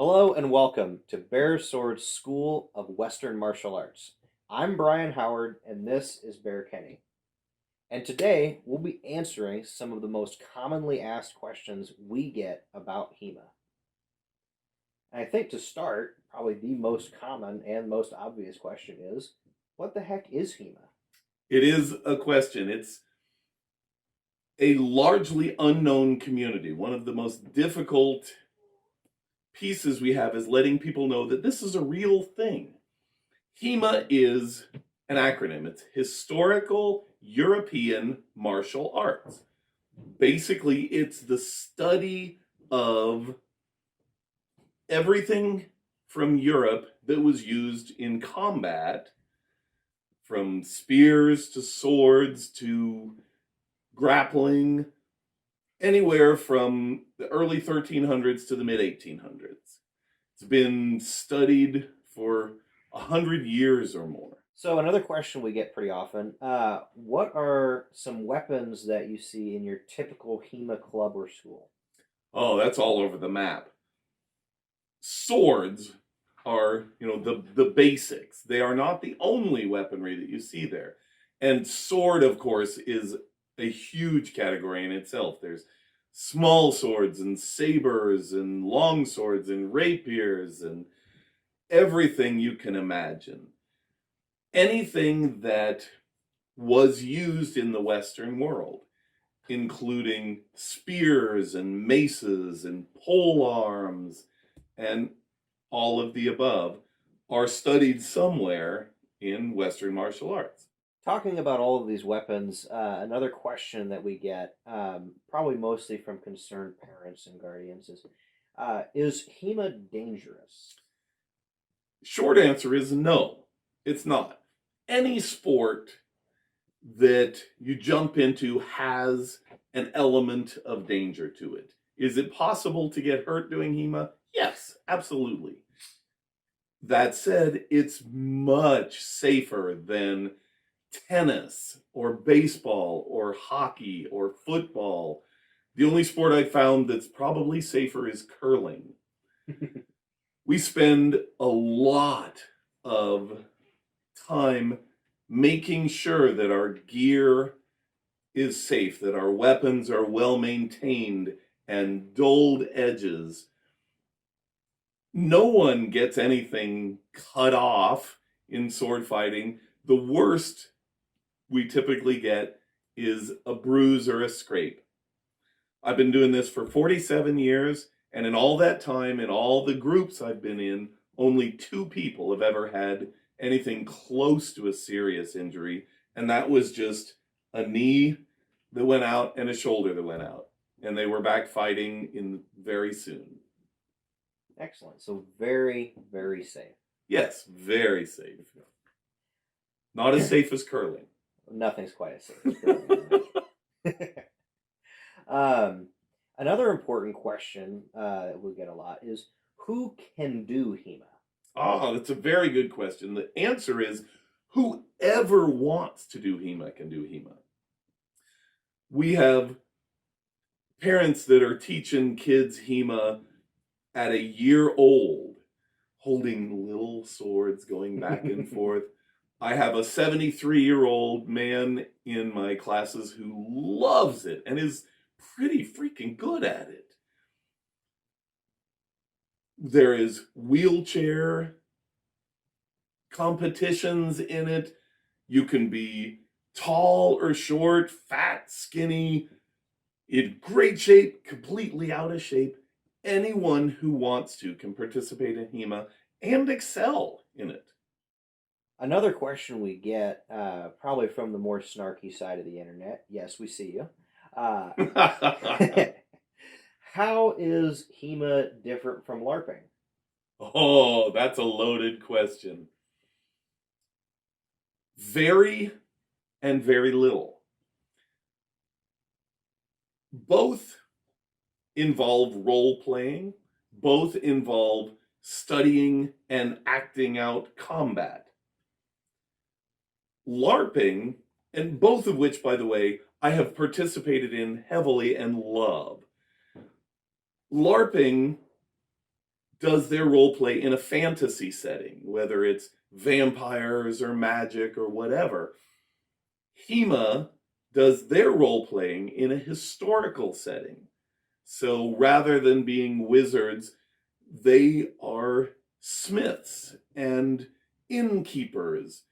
Hello and welcome to Bear Sword's School of Western Martial Arts. I'm Brian Howard and this is Bear Kenny. And today we'll be answering some of the most commonly asked questions we get about HEMA. And I think to start, probably the most common and most obvious question is, what the heck is HEMA? It is a question. It's a largely unknown community. One of the most difficult pieces we have is letting people know that this is a real thing. HEMA is an acronym. It's Historical European Martial Arts. Basically, it's the study of everything from Europe that was used in combat, from spears to swords to grappling, anywhere from the early 1300s to the mid 1800s. It's been studied for 100 years or more. So another question we get pretty often, what are some weapons that you see in your typical HEMA club or school? Oh, that's all over the map. Swords are, the basics. They are not the only weaponry that you see there. And sword, of course, is a huge category in itself. There's small swords and sabers and long swords and rapiers and everything you can imagine. Anything that was used in the Western world, including spears and maces and pole arms and all of the above, are studied somewhere in Western martial arts. Talking about all of these weapons, another question that we get, probably mostly from concerned parents and guardians, is HEMA dangerous? Short answer is no, it's not. Any sport that you jump into has an element of danger to it. Is it possible to get hurt doing HEMA? Yes, absolutely. That said, it's much safer than tennis or baseball or hockey or football. The only sport I found that's probably safer is curling. We spend a lot of time making sure that our gear is safe, that our weapons are well maintained and dulled edges. No one gets anything cut off in sword fighting. The worst we typically get is a bruise or a scrape. I've been doing this for 47 years, and in all that time, in all the groups I've been in, only 2 people have ever had anything close to a serious injury, and that was just a knee that went out and a shoulder that went out, and they were back fighting very soon. Excellent. So very, very safe. Yes, very safe. Not as safe as curling. Nothing's quite as safe as curling. Another important question that we get a lot is, who can do HEMA? Oh, that's a very good question. The answer is, whoever wants to do HEMA can do HEMA. We have parents that are teaching kids HEMA at a year old, holding little swords going back and forth. I have a 73-year-old man in my classes who loves it and is pretty freaking good at it. There is wheelchair competitions in it. You can be tall or short, fat, skinny, in great shape, completely out of shape. Anyone who wants to can participate in HEMA and excel in it. Another question we get, probably from the more snarky side of the internet. Yes, we see you. How is HEMA different from LARPing? Oh, that's a loaded question. Very and very little. Both involve role playing, both involve studying and acting out combat. LARPing, and both of which, by the way, I have participated in heavily and love. LARPing does their role play in a fantasy setting, whether it's vampires or magic or whatever. HEMA does their role playing in a historical setting. So rather than being wizards, they are smiths and innkeepers.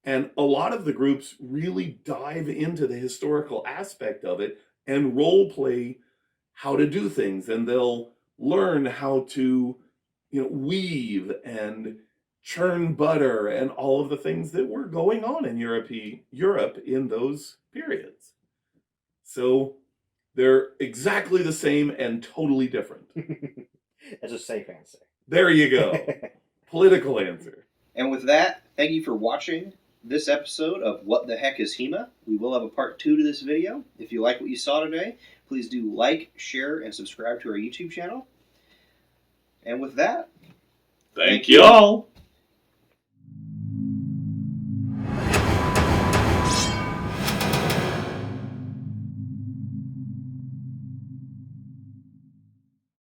And a lot of the groups really dive into the historical aspect of it and role play how to do things. And they'll learn how to, weave and churn butter and all of the things that were going on in Europe in those periods. So they're exactly the same and totally different. That's a safe answer. There you go. Political answer. And with that, thank you for watching this episode of What the Heck is HEMA? We will have a part 2 to this video. If you like what you saw today, please do like, share, and subscribe to our YouTube channel. And with that, thank you all.